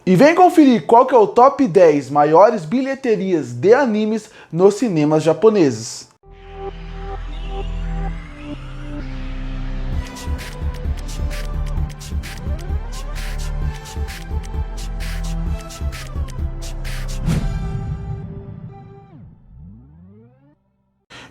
E vem conferir qual que é o top 10 maiores bilheterias de animes nos cinemas japoneses.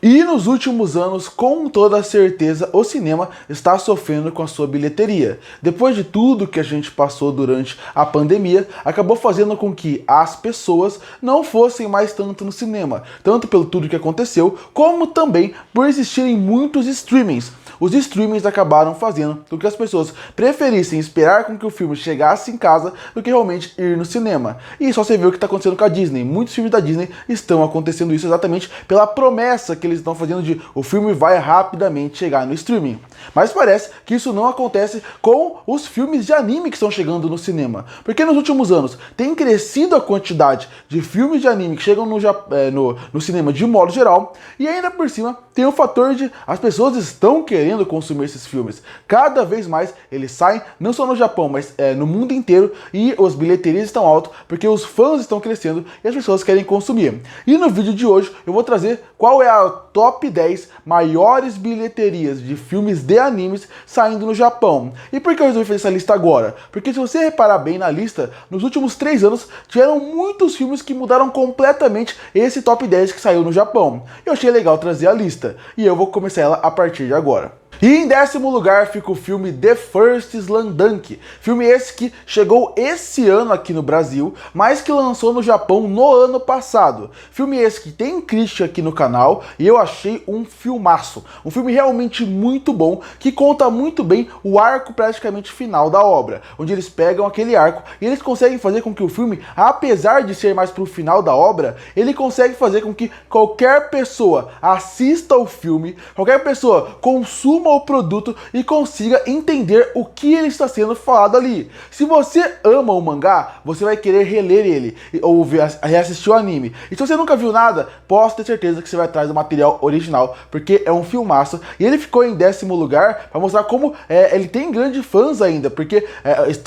E nos últimos anos, com toda certeza, o cinema está sofrendo com a sua bilheteria. Depois de tudo que a gente passou durante a pandemia, acabou fazendo com que as pessoas não fossem mais tanto no cinema, tanto pelo tudo que aconteceu, como também por existirem muitos streamings. Os streamings acabaram fazendo com que as pessoas preferissem esperar com que o filme chegasse em casa do que realmente ir no cinema. E só você vê o que está acontecendo com a Disney. Muitos filmes da Disney estão acontecendo isso exatamente pela promessa que eles estão fazendo de o filme vai rapidamente chegar no streaming. Mas parece que isso não acontece com os filmes de anime que estão chegando no cinema. Porque nos últimos anos tem crescido a quantidade de filmes de anime que chegam no cinema de modo geral. E ainda por cima tem o fator de as pessoas estão querendo consumir esses filmes. Cada vez mais eles saem, não só no Japão, mas no mundo inteiro. E as bilheterias estão altas porque os fãs estão crescendo e as pessoas querem consumir. E no vídeo de hoje eu vou trazer qual é a top 10 maiores bilheterias de filmes de animes saindo no Japão. E por que eu resolvi fazer essa lista agora? Porque se você reparar bem na lista, nos últimos 3 anos tiveram muitos filmes que mudaram completamente esse top 10 que saiu no Japão. Eu achei legal trazer a lista e eu vou começar ela a partir de agora. E em 10º lugar fica o filme The First Slam-Dunk, filme esse que chegou esse ano aqui no Brasil, mas que lançou no Japão no ano passado. Filme esse que tem crítica aqui no canal e eu achei um filmaço, um filme realmente muito bom, que conta muito bem o arco praticamente final da obra, onde eles pegam aquele arco e eles conseguem fazer com que o filme, apesar de ser mais pro final da obra, ele consegue fazer com que qualquer pessoa assista o filme, qualquer pessoa consuma o produto e consiga entender o que ele está sendo falado ali. Se você ama o mangá, você vai querer reler ele ou reassistir o anime. E se você nunca viu nada, posso ter certeza que você vai atrás do material original, porque é um filmaço. E ele ficou em 10º lugar para mostrar como ele tem grandes fãs ainda, porque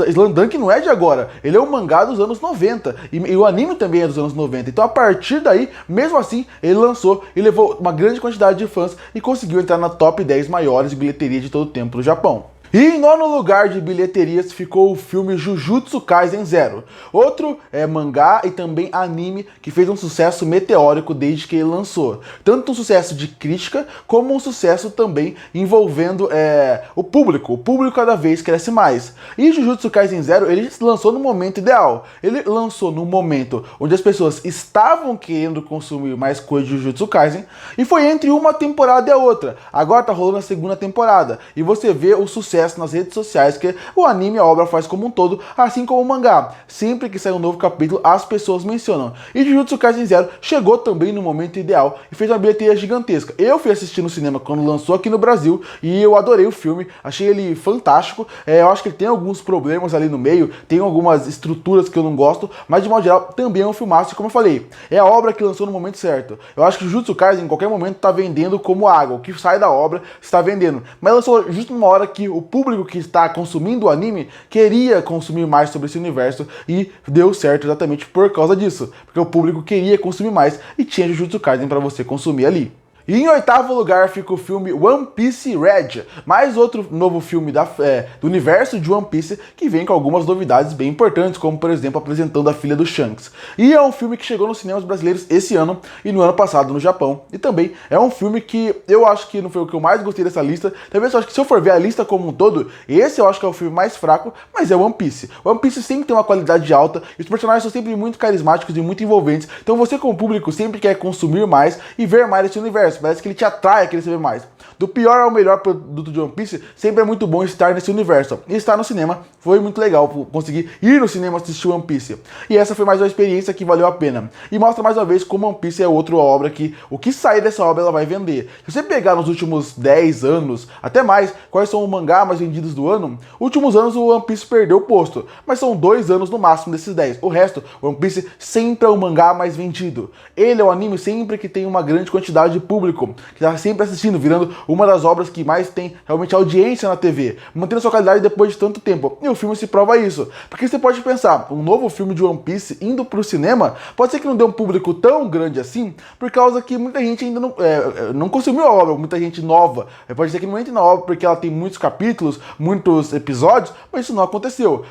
Slam-Dunk não é de agora, ele é um mangá dos anos 90 e o anime também é dos anos 90. Então a partir daí, mesmo assim, ele lançou e levou uma grande quantidade de fãs e conseguiu entrar na top 10 maiores bilheteria de todo o tempo no Japão. E em 9º lugar de bilheterias ficou o filme Jujutsu Kaisen Zero, outro mangá e também anime que fez um sucesso meteórico desde que ele lançou. Tanto um sucesso de crítica, como um sucesso também envolvendo o público cada vez cresce mais. E Jujutsu Kaisen Zero, ele lançou no momento ideal, ele lançou no momento onde as pessoas estavam querendo consumir mais coisas de Jujutsu Kaisen, e foi entre uma temporada e a outra. Agora tá rolando a 2ª temporada, e você vê o sucesso nas redes sociais que o anime, a obra faz como um todo, assim como o mangá. Sempre que sai um novo capítulo, as pessoas mencionam. E Jujutsu Kaisen Zero chegou também no momento ideal e fez uma bilheteria gigantesca. Eu fui assistir no cinema quando lançou aqui no Brasil e eu adorei o filme, achei ele fantástico. Eu acho que ele tem alguns problemas ali no meio, tem algumas estruturas que eu não gosto, mas de modo geral também é um filmaço, como eu falei. É a obra que lançou no momento certo. Eu acho que Jujutsu Kaisen em qualquer momento tá vendendo como água, o que sai da obra está vendendo. Mas lançou justo numa hora que o público que está consumindo o anime queria consumir mais sobre esse universo e deu certo exatamente por causa disso, porque o público queria consumir mais e tinha Jujutsu Kaisen para você consumir ali. E em 8º lugar fica o filme One Piece Red, mais outro novo filme do universo de One Piece que vem com algumas novidades bem importantes, como por exemplo apresentando a filha do Shanks. E é um filme que chegou nos cinemas brasileiros esse ano e no ano passado no Japão. E também é um filme que eu acho que não foi o que eu mais gostei dessa lista. Talvez eu acho que se eu for ver a lista como um todo, esse eu acho que é o filme mais fraco, mas é One Piece. One Piece sempre tem uma qualidade alta e os personagens são sempre muito carismáticos e muito envolventes. Então você como público sempre quer consumir mais e ver mais desse universo. Parece que ele te atrai a querer saber mais. Do pior ao melhor produto de One Piece, sempre é muito bom estar nesse universo. E estar no cinema foi muito legal, conseguir ir no cinema assistir One Piece. E essa foi mais uma experiência que valeu a pena. E mostra mais uma vez como One Piece é outra obra que o que sair dessa obra ela vai vender. Se você pegar nos últimos 10 anos, até mais, quais são os mangá mais vendidos do ano, últimos anos o One Piece perdeu o posto. Mas são 2 anos no máximo desses 10. O resto, o One Piece sempre é o mangá mais vendido. Ele é o anime sempre que tem uma grande quantidade de público, que está sempre assistindo, virando uma das obras que mais tem realmente audiência na TV, mantendo sua qualidade depois de tanto tempo. E o filme se prova isso. Porque você pode pensar, um novo filme de One Piece indo pro cinema, pode ser que não dê um público tão grande assim, por causa que muita gente ainda não consumiu a obra, muita gente nova. Pode ser que não entre na obra porque ela tem muitos capítulos, muitos episódios, mas isso não aconteceu.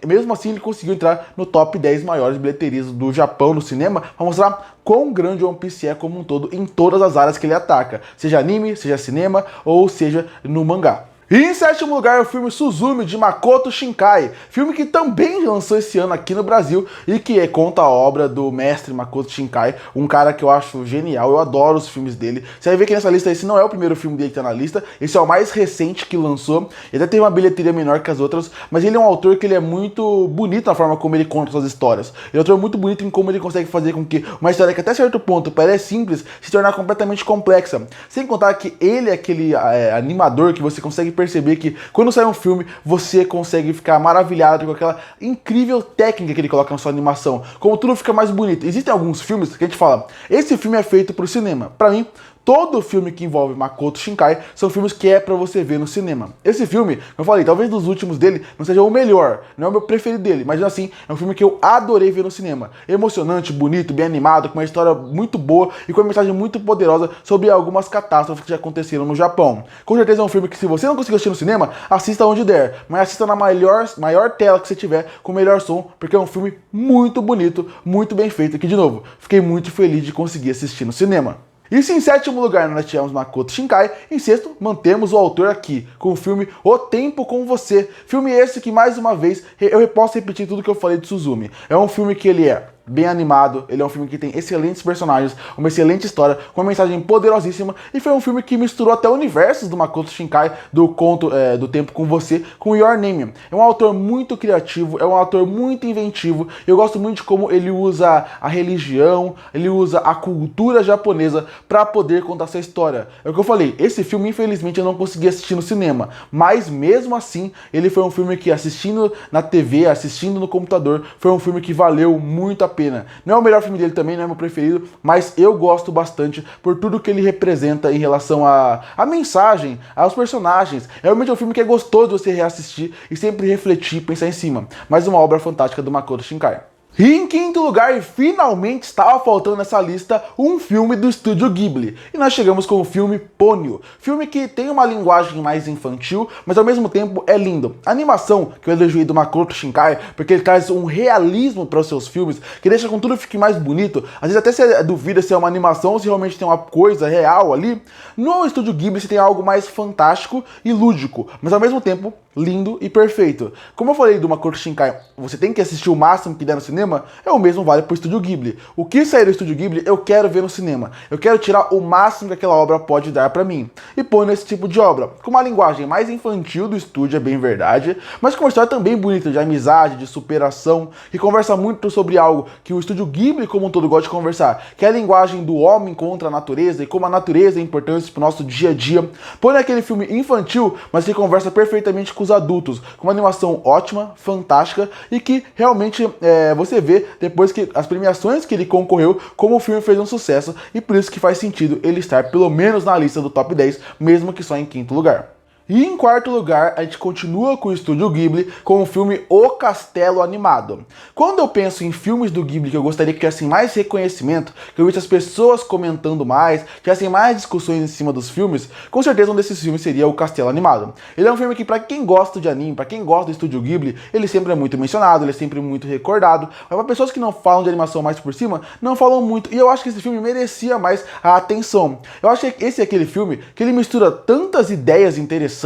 Mesmo assim, ele conseguiu entrar no top 10 maiores bilheterias do Japão no cinema, para mostrar quão grande o One Piece é como um todo em todas as áreas que ele ataca, seja anime, seja cinema ou seja no mangá. E em sétimo lugar é o filme Suzume, de Makoto Shinkai, filme que também lançou esse ano aqui no Brasil e que conta a obra do mestre Makoto Shinkai, um cara que eu acho genial, eu adoro os filmes dele. Você vai ver que nessa lista esse não é o primeiro filme dele que tá na lista, esse é o mais recente que lançou, ele até tem uma bilheteria menor que as outras, mas ele é um autor que ele é muito bonito na forma como ele conta suas histórias. Ele é um autor muito bonito em como ele consegue fazer com que uma história que até certo ponto parece simples se tornar completamente complexa. Sem contar que ele é aquele animador que você consegue perceber que quando sai um filme, você consegue ficar maravilhado com aquela incrível técnica que ele coloca na sua animação, como tudo fica mais bonito. Existem alguns filmes que a gente fala, esse filme é feito pro cinema. Pra mim, todo filme que envolve Makoto Shinkai são filmes que é pra você ver no cinema. Esse filme, como eu falei, talvez dos últimos dele não seja o melhor, não é o meu preferido dele, mas assim, é um filme que eu adorei ver no cinema. Emocionante, bonito, bem animado, com uma história muito boa e com uma mensagem muito poderosa sobre algumas catástrofes que já aconteceram no Japão. Com certeza é um filme que, se você não conseguir assistir no cinema, assista onde der, mas assista na maior tela que você tiver, com o melhor som, porque é um filme muito bonito, muito bem feito, que de novo, fiquei muito feliz de conseguir assistir no cinema. E se em sétimo lugar nós tivemos Makoto Shinkai, em sexto mantemos o autor aqui, com o filme O Tempo com Você. Filme esse que, mais uma vez, eu posso repetir tudo que eu falei de Suzume. É um filme que ele é bem animado, ele é um filme que tem excelentes personagens, uma excelente história, com uma mensagem poderosíssima, e foi um filme que misturou até universos do Makoto Shinkai, do conto do Tempo com Você, com Your Name. É um autor muito criativo, é um autor muito inventivo, e eu gosto muito de como ele usa a religião, ele usa a cultura japonesa para poder contar essa história. É o que eu falei, esse filme infelizmente eu não consegui assistir no cinema, mas mesmo assim, ele foi um filme que, assistindo na TV, assistindo no computador, foi um filme que valeu muito a pena. Não é o melhor filme dele também, não é meu preferido, mas eu gosto bastante por tudo que ele representa em relação à mensagem, aos personagens. É realmente um filme que é gostoso você reassistir e sempre refletir e pensar em cima. Mais uma obra fantástica do Makoto Shinkai. E em quinto lugar, e finalmente estava faltando nessa lista, um filme do estúdio Ghibli. E nós chegamos com o filme Ponyo. Filme que tem uma linguagem mais infantil, mas ao mesmo tempo é lindo. A animação que eu elogiei do Makoto Shinkai, porque ele traz um realismo para os seus filmes, que deixa com tudo fique mais bonito. Às vezes até você duvida se é uma animação ou se realmente tem uma coisa real ali. No estúdio Ghibli você tem algo mais fantástico e lúdico, mas ao mesmo tempo lindo e perfeito. Como eu falei do Makoto Shinkai, você tem que assistir o máximo que der no cinema, é o mesmo vale pro Estúdio Ghibli. O que sair do Estúdio Ghibli, eu quero ver no cinema. Eu quero tirar o máximo que aquela obra pode dar pra mim. E pôr nesse tipo de obra, com uma linguagem mais infantil do estúdio, é bem verdade, mas com uma história também bonita, de amizade, de superação, que conversa muito sobre algo que o Estúdio Ghibli como um todo gosta de conversar, que é a linguagem do homem contra a natureza, e como a natureza é importante pro nosso dia a dia. Põe naquele filme infantil, mas que conversa perfeitamente com os adultos, com uma animação ótima, fantástica, e que realmente você vê depois que as premiações que ele concorreu, como o filme fez um sucesso, e por isso que faz sentido ele estar pelo menos na lista do top 10, mesmo que só em quinto lugar. E em quarto lugar, a gente continua com o Estúdio Ghibli com o filme O Castelo Animado. Quando eu penso em filmes do Ghibli que eu gostaria que tivessem mais reconhecimento, que eu visse as pessoas comentando mais, tivessem mais discussões em cima dos filmes, com certeza um desses filmes seria O Castelo Animado. Ele é um filme que, pra quem gosta de anime, pra quem gosta do Estúdio Ghibli, ele sempre é muito mencionado, ele é sempre muito recordado, mas para pessoas que não falam de animação mais por cima, não falam muito, e eu acho que esse filme merecia mais a atenção. Eu acho que esse é aquele filme que ele mistura tantas ideias interessantes,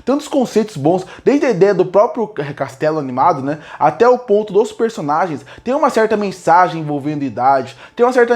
tantos conceitos bons, desde a ideia do próprio castelo animado, né, até o ponto dos personagens. Tem uma certa mensagem envolvendo idade, tem uma certa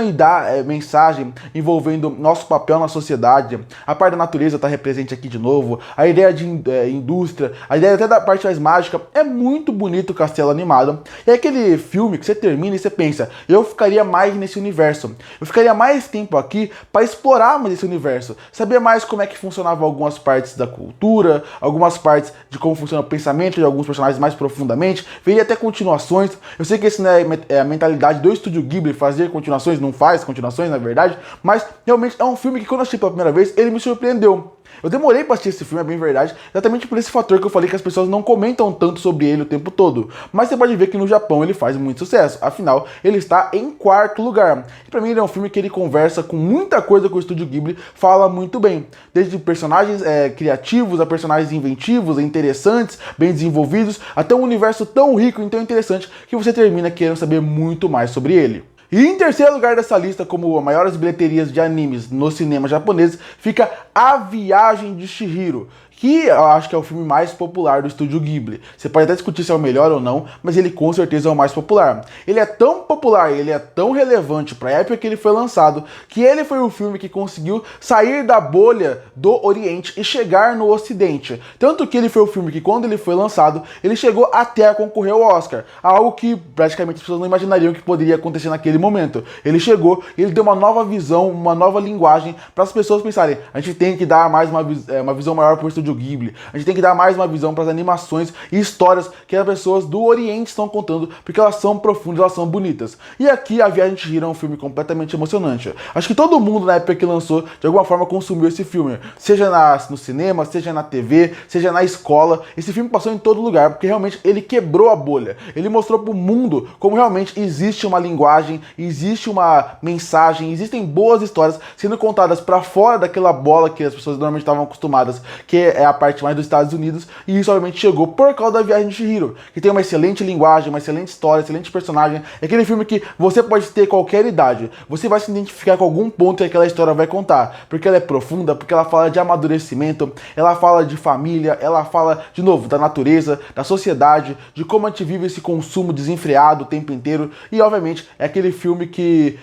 mensagem envolvendo nosso papel na sociedade, a parte da natureza está presente aqui de novo, a ideia de indústria, a ideia até da parte mais mágica. É muito bonito o Castelo Animado. É aquele filme que você termina e você pensa, eu ficaria mais nesse universo, eu ficaria mais tempo aqui para explorar mais esse universo, saber mais como é que funcionavam algumas partes da cultura, cultura, algumas partes de como funciona o pensamento de alguns personagens mais profundamente, veria até continuações. Eu sei que esse não é a mentalidade do Estúdio Ghibli, fazer continuações, não faz continuações na verdade, mas realmente é um filme que quando eu assisti pela primeira vez, ele me surpreendeu. Eu demorei pra assistir esse filme, é bem verdade, exatamente por esse fator que eu falei que as pessoas não comentam tanto sobre ele o tempo todo. Mas você pode ver que no Japão ele faz muito sucesso, afinal, ele está em quarto lugar. E pra mim ele é um filme que ele conversa com muita coisa que o Estúdio Ghibli fala muito bem. Desde personagens criativos, a personagens inventivos, interessantes, bem desenvolvidos, até um universo tão rico e tão interessante que você termina querendo saber muito mais sobre ele. E em terceiro lugar dessa lista, como as maiores bilheterias de animes no cinema japonês, fica A Viagem de Chihiro, que eu acho que é o filme mais popular do Estúdio Ghibli. Você pode até discutir se é o melhor ou não, mas ele com certeza é o mais popular. Ele é tão popular, ele é tão relevante para a época que ele foi lançado, que ele foi o filme que conseguiu sair da bolha do Oriente e chegar no Ocidente. Tanto que ele foi o filme que quando ele foi lançado, ele chegou até a concorrer ao Oscar, algo que praticamente as pessoas não imaginariam que poderia acontecer naquele momento. Ele chegou e ele deu uma nova visão, uma nova linguagem para as pessoas pensarem, a gente tem que dar mais uma visão maior para o Estúdio Ghibli. A gente tem que dar mais uma visão para as animações e histórias que as pessoas do Oriente estão contando, porque elas são profundas, elas são bonitas. E aqui A Viagem de Chihiro é um filme completamente emocionante. Acho que todo mundo na época que lançou, de alguma forma consumiu esse filme, seja no cinema, seja na TV, seja na escola. Esse filme passou em todo lugar, porque realmente ele quebrou a bolha. Ele mostrou para o mundo como realmente existe uma linguagem, existe uma mensagem, existem boas histórias sendo contadas para fora daquela bola que as pessoas normalmente estavam acostumadas, que é a parte mais dos Estados Unidos, e isso obviamente chegou por causa da Viagem de Chihiro, que tem uma excelente linguagem, uma excelente história, excelente personagem. É aquele filme que você pode ter qualquer idade, você vai se identificar com algum ponto que aquela história vai contar, porque ela é profunda, porque ela fala de amadurecimento, ela fala de família, ela fala, de novo, da natureza, da sociedade, de como a gente vive esse consumo desenfreado o tempo inteiro, e obviamente é aquele filme que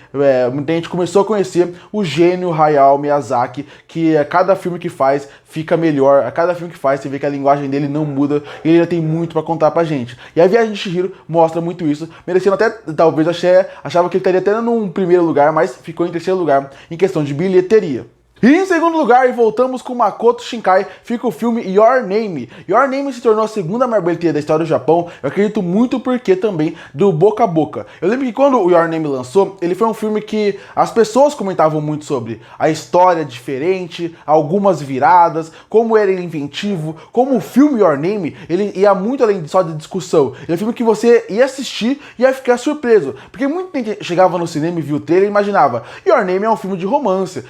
muita gente começou a conhecer o gênio Hayao Miyazaki, que a cada filme que faz fica melhor, a cada filme que faz você vê que a linguagem dele não muda e ele ainda tem muito pra contar pra gente. E a Viagem de Chihiro mostra muito isso, merecendo até, talvez, achava que ele estaria até num primeiro lugar, mas ficou em terceiro lugar em questão de bilheteria. E em segundo lugar, e voltamos com Makoto Shinkai, fica o filme Your Name. Your Name se tornou a segunda maior bilheteria da história do Japão, eu acredito muito porque também do boca a boca. Eu lembro que quando o Your Name lançou, ele foi um filme que as pessoas comentavam muito sobre a história diferente, algumas viradas, como era ele inventivo, como o filme Your Name, ele ia muito além só de discussão. Ele é um filme que você ia assistir e ia ficar surpreso, porque muita gente chegava no cinema e viu o trailer e imaginava, Your Name é um filme de romance,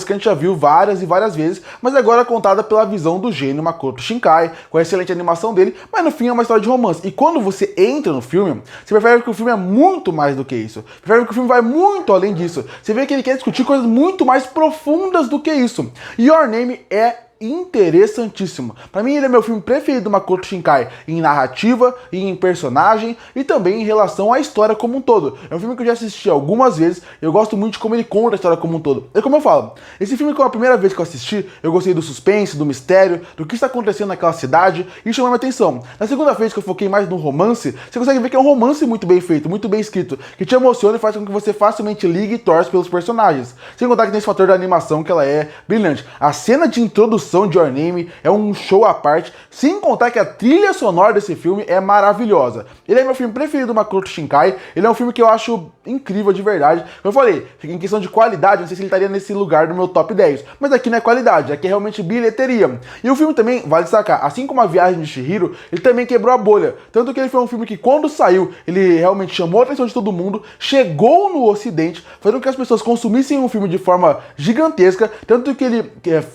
que a gente já viu várias e várias vezes, mas agora contada pela visão do gênio Makoto Shinkai, com a excelente animação dele, mas no fim é uma história de romance. E quando você entra no filme, você percebe que o filme é muito mais do que isso. Percebe que o filme vai muito além disso. Você vê que ele quer discutir coisas muito mais profundas do que isso. E Your Name é interessantíssimo. Pra mim ele é meu filme preferido do Makoto Shinkai em narrativa, em personagem e também em relação à história como um todo. É um filme que eu já assisti algumas vezes e eu gosto muito de como ele conta a história como um todo. É como eu falo, esse filme, a primeira vez que eu assisti, eu gostei do suspense, do mistério, do que está acontecendo naquela cidade e chamou minha atenção. Na segunda vez que eu foquei mais no romance, você consegue ver que é um romance muito bem feito, muito bem escrito, que te emociona e faz com que você facilmente ligue e torce pelos personagens. Sem contar que tem esse fator da animação que ela é brilhante. A cena de introdução de Your Name é um show à parte, sem contar que a trilha sonora desse filme é maravilhosa. Ele é meu filme preferido do Makoto Shinkai, ele é um filme que eu acho incrível de verdade. Como eu falei, em questão de qualidade, não sei se ele estaria nesse lugar do meu top 10, mas aqui não é qualidade, aqui é realmente bilheteria. E o filme também, vale destacar, assim como A Viagem de Chihiro, ele também quebrou a bolha, tanto que ele foi um filme que quando saiu, ele realmente chamou a atenção de todo mundo, chegou no Ocidente, fazendo com que as pessoas consumissem um filme de forma gigantesca, tanto que ele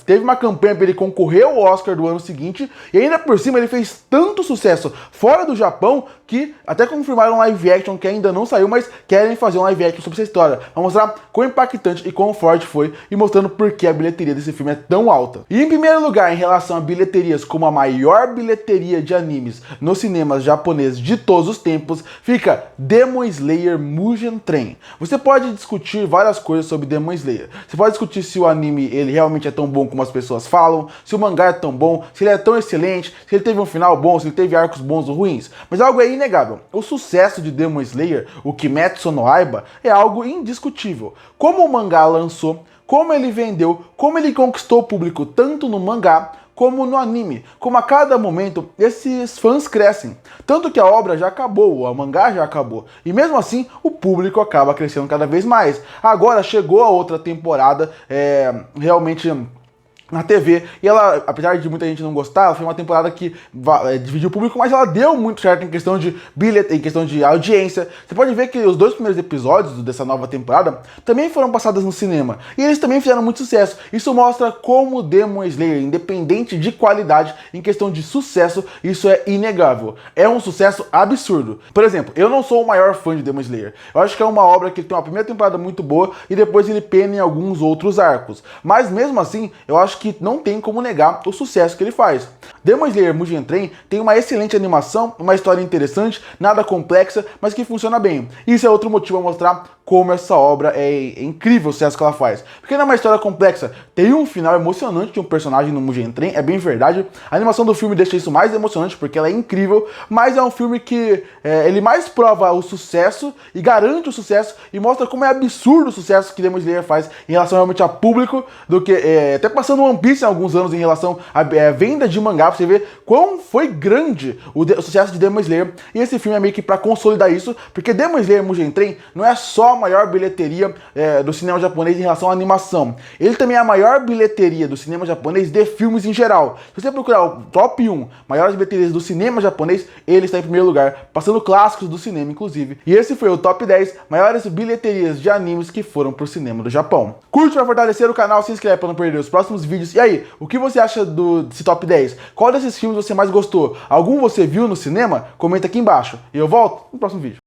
teve uma campanha para ele concorrer ao Oscar do ano seguinte, e ainda por cima ele fez tanto sucesso fora do Japão, que até confirmaram um live action que ainda não saiu, mas querem fazer um live action sobre essa história, pra mostrar quão impactante e quão forte foi, e mostrando por que a bilheteria desse filme é tão alta. E em primeiro lugar, em relação a bilheterias como a maior bilheteria de animes nos cinemas japoneses de todos os tempos, fica Demon Slayer Mugen Train. Você pode discutir várias coisas sobre Demon Slayer. Você pode discutir se o anime ele realmente é tão bom como as pessoas falam, se o mangá é tão bom, se ele é tão excelente, se ele teve um final bom, se ele teve arcos bons ou ruins. Mas algo é inegável. O sucesso de Demon Slayer, o Kimetsu no Yaiba, é algo indiscutível. Como o mangá lançou, como ele vendeu, como ele conquistou o público tanto no mangá como no anime, como a cada momento esses fãs crescem. Tanto que a obra já acabou, o mangá já acabou, e mesmo assim o público acaba crescendo cada vez mais. Agora chegou a outra temporada, realmente na TV, e ela, apesar de muita gente não gostar, ela foi uma temporada que dividiu o público, mas ela deu muito certo em questão de bilhete, em questão de audiência. Você pode ver que os 2 primeiros episódios dessa nova temporada também foram passados no cinema, e eles também fizeram muito sucesso. Isso mostra como Demon Slayer, independente de qualidade, em questão de sucesso, isso é inegável. É um sucesso absurdo. Por exemplo, eu não sou o maior fã de Demon Slayer. Eu acho que é uma obra que tem uma primeira temporada muito boa, e depois ele pena em alguns outros arcos. Mas mesmo assim, eu acho que não tem como negar o sucesso que ele faz. Demon Slayer Mugen Train tem uma excelente animação, uma história interessante, nada complexa, mas que funciona bem. Isso é outro motivo a mostrar como essa obra é incrível o sucesso que ela faz. Porque não é uma história complexa, tem um final emocionante de um personagem no Mugen Train, é bem verdade. A animação do filme deixa isso mais emocionante porque ela é incrível, mas é um filme que ele mais prova o sucesso e garante o sucesso e mostra como é absurdo o sucesso que Demon Slayer faz em relação realmente a público, do que até passando One Piece em alguns anos em relação à venda de mangá, pra você ver quão foi grande o sucesso de Demon Slayer. E esse filme é meio que pra consolidar isso, porque Demon Slayer Mugen Train não é só a maior bilheteria do cinema japonês em relação à animação, ele também é a maior bilheteria do cinema japonês de filmes em geral. Se você procurar o top 1 maiores bilheterias do cinema japonês, ele está em primeiro lugar, passando clássicos do cinema inclusive. E esse foi o top 10 maiores bilheterias de animes que foram pro cinema do Japão. Curte para fortalecer o canal, se inscreve para não perder os próximos vídeos. E aí, o que você acha desse top 10? Qual desses filmes você mais gostou? Algum você viu no cinema? Comenta aqui embaixo. E eu volto no próximo vídeo.